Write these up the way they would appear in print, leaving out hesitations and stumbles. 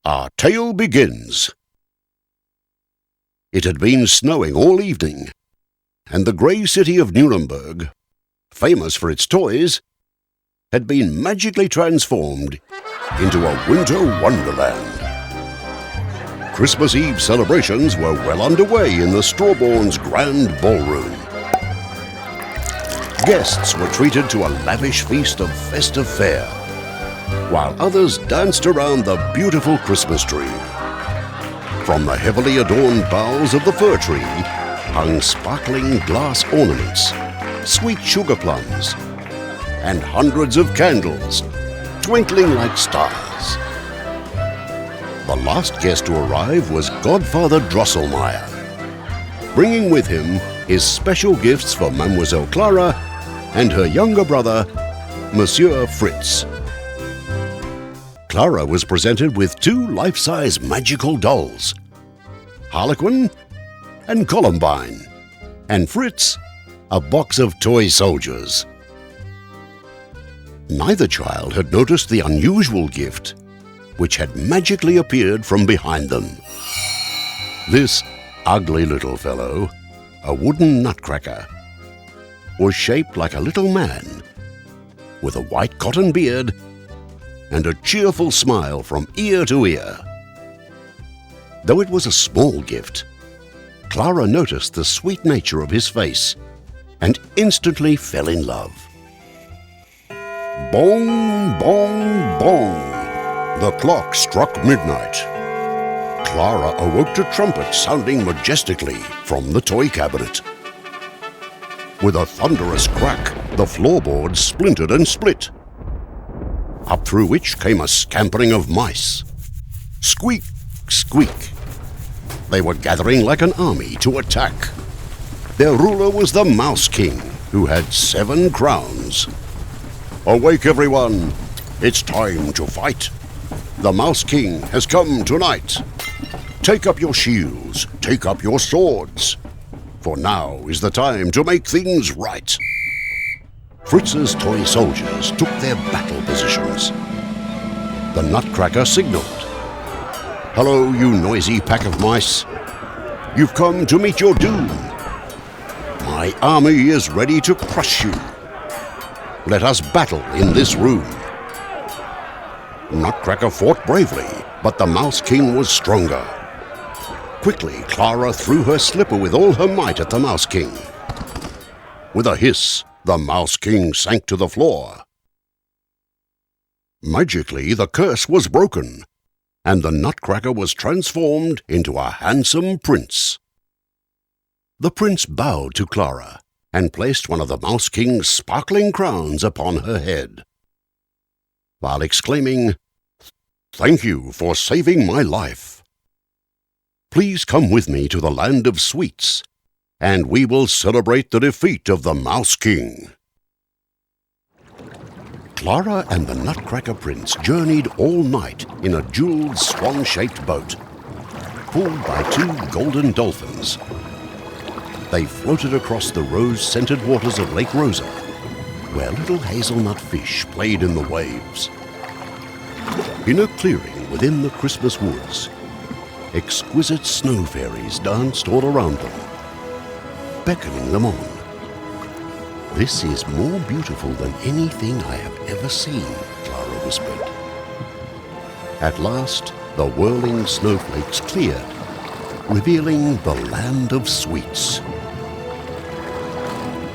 Our tale begins. It had been snowing all evening, and the grey city of Nuremberg, famous for its toys, had been magically transformed into a winter wonderland. Christmas Eve celebrations were well underway in the Strawborn's grand ballroom. Guests were treated to a lavish feast of festive fare, while others danced around the beautiful Christmas tree. From the heavily adorned boughs of the fir tree hung sparkling glass ornaments, sweet sugar plums, and hundreds of candles twinkling like stars. The last guest to arrive was Godfather Drosselmyer, bringing with him his special gifts for Mademoiselle Clara and her younger brother, Monsieur Fritz. Clara was presented with 2 life-size magical dolls, Harlequin and Columbine, and Fritz a box of toy soldiers. Neither child had noticed the unusual gift, which had magically appeared from behind them. This ugly little fellow, a wooden nutcracker, was shaped like a little man, with a white cotton beard and a cheerful smile from ear to ear. Though it was a small gift, Clara noticed the sweet nature of his face and instantly fell in love. Bong, bong, bong. The clock struck midnight. Clara awoke to trumpets sounding majestically from the toy cabinet. With a thunderous crack, the floorboards splintered and split, up through which came a scampering of mice. Squeak, squeak. They were gathering like an army to attack. Their ruler was the Mouse King, who had 7 crowns. Awake, everyone! It's time to fight. The Mouse King has come tonight. Take up your shields, take up your swords, for now is the time to make things right. Fritz's toy soldiers took their battle positions. The Nutcracker signaled. Hello, you noisy pack of mice. You've come to meet your doom. My army is ready to crush you. Let us battle in this room. Nutcracker fought bravely, but the Mouse King was stronger. Quickly, Clara threw her slipper with all her might at the Mouse King. With a hiss, the Mouse King sank to the floor. Magically, the curse was broken, and the Nutcracker was transformed into a handsome prince. The prince bowed to Clara and placed one of the Mouse King's sparkling crowns upon her head, while exclaiming, "Thank you for saving my life. Please come with me to the land of sweets, and we will celebrate the defeat of the Mouse King." Clara and the Nutcracker Prince journeyed all night in a jeweled swan-shaped boat, pulled by 2 golden dolphins. They floated across the rose-scented waters of Lake Rosa, where little hazelnut fish played in the waves. In a clearing within the Christmas woods, exquisite snow fairies danced all around them, beckoning them on. "This is more beautiful than anything I have ever seen," Clara whispered. At last, the whirling snowflakes cleared, revealing the land of sweets.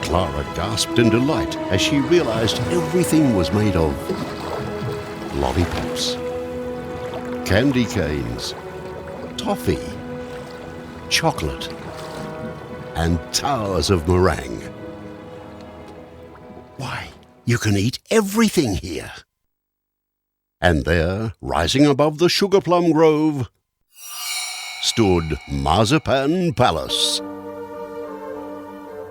Clara gasped in delight as she realized everything was made of lollipops, candy canes, toffee, chocolate, and towers of meringue. Why, you can eat everything here. And there, rising above the sugar plum grove, stood Marzipan Palace.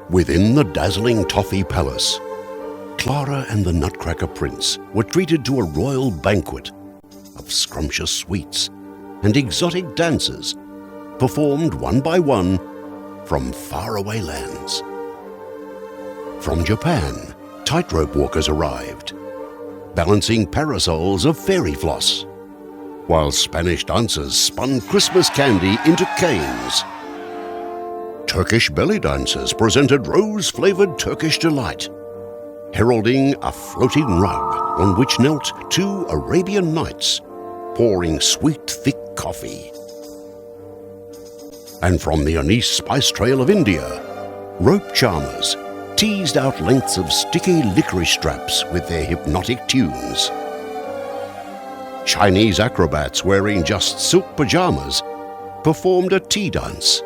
Within the dazzling toffee palace, Clara and the Nutcracker Prince were treated to a royal banquet of scrumptious sweets and exotic dances performed one by one from faraway lands. From Japan, tightrope walkers arrived, balancing parasols of fairy floss. while Spanish dancers spun Christmas candy into canes. Turkish belly dancers presented rose-flavored Turkish delight, heralding a floating rug on which knelt two Arabian knights, pouring sweet, thick coffee. And from the anise spice trail of India, rope charmers teased out lengths of sticky licorice straps with their hypnotic tunes. Chinese acrobats wearing just silk pajamas performed a tea dance,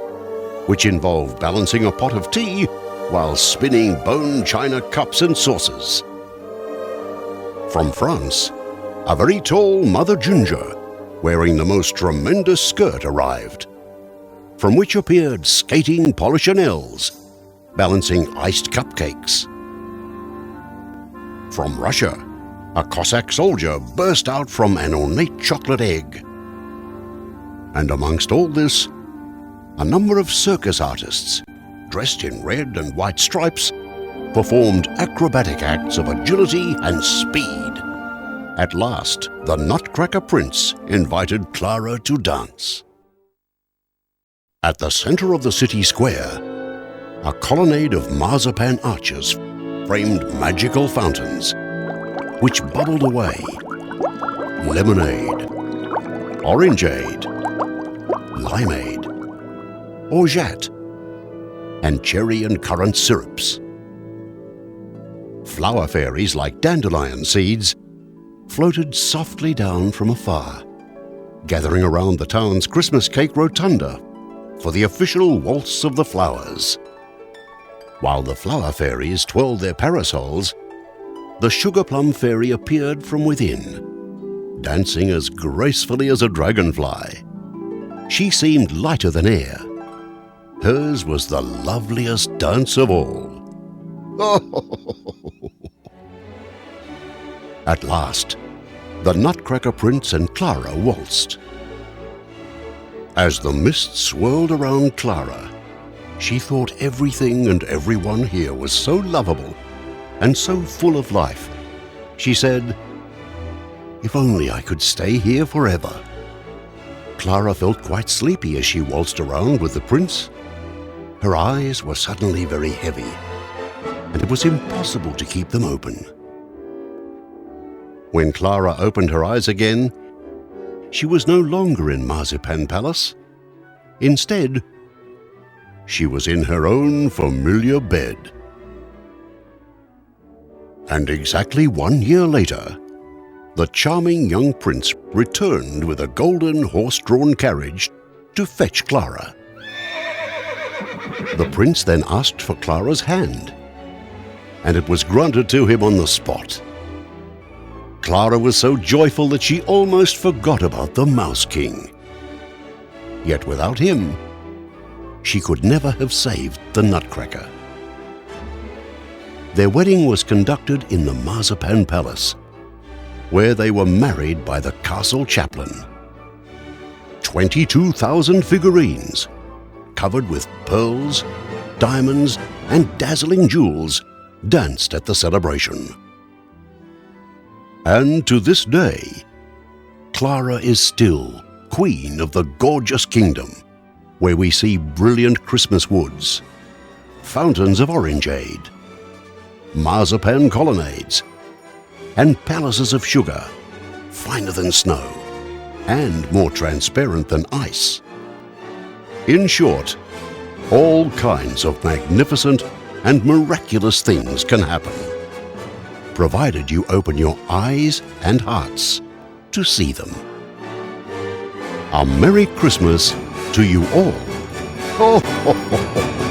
which involved balancing a pot of tea while spinning bone china cups and saucers. From France, a very tall Mother Ginger, wearing the most tremendous skirt, arrived, from which appeared skating Polichinelles, balancing iced cupcakes. From Russia, a Cossack soldier burst out from an ornate chocolate egg. And amongst all this, a number of circus artists, dressed in red and white stripes, performed acrobatic acts of agility and speed. At last, the Nutcracker Prince invited Clara to dance. At the center of the city square, a colonnade of marzipan arches framed magical fountains, which bubbled away lemonade, orangeade, limeade, orgeat, and cherry and currant syrups. Flower fairies like dandelion seeds floated softly down from afar, gathering around the town's Christmas cake rotunda for the official Waltz of the Flowers. While the flower fairies twirled their parasols, the sugar plum fairy appeared from within, dancing as gracefully as a dragonfly. She seemed lighter than air. Hers was the loveliest dance of all. At last, the Nutcracker Prince and Clara waltzed. As the mist swirled around Clara, she thought everything and everyone here was so lovable and so full of life. She said, "If only I could stay here forever." Clara felt quite sleepy as she waltzed around with the prince. Her eyes were suddenly very heavy, and it was impossible to keep them open. When Clara opened her eyes again, she was no longer in Marzipan Palace. Instead, she was in her own familiar bed. And exactly 1 year later, the charming young prince returned with a golden horse-drawn carriage to fetch Clara. The prince then asked for Clara's hand, and it was granted to him on the spot. Clara was so joyful that she almost forgot about the Mouse King. Yet without him, she could never have saved the Nutcracker. Their wedding was conducted in the Marzipan Palace, where they were married by the castle chaplain. 22,000 figurines, covered with pearls, diamonds, and dazzling jewels, danced at the celebration. And to this day, Clara is still queen of the gorgeous kingdom, where we see brilliant Christmas woods, fountains of orangeade, marzipan colonnades, and palaces of sugar, finer than snow and more transparent than ice. In short, all kinds of magnificent and miraculous things can happen, provided you open your eyes and hearts to see them. A Merry Christmas to you all. Ho, ho, ho, ho.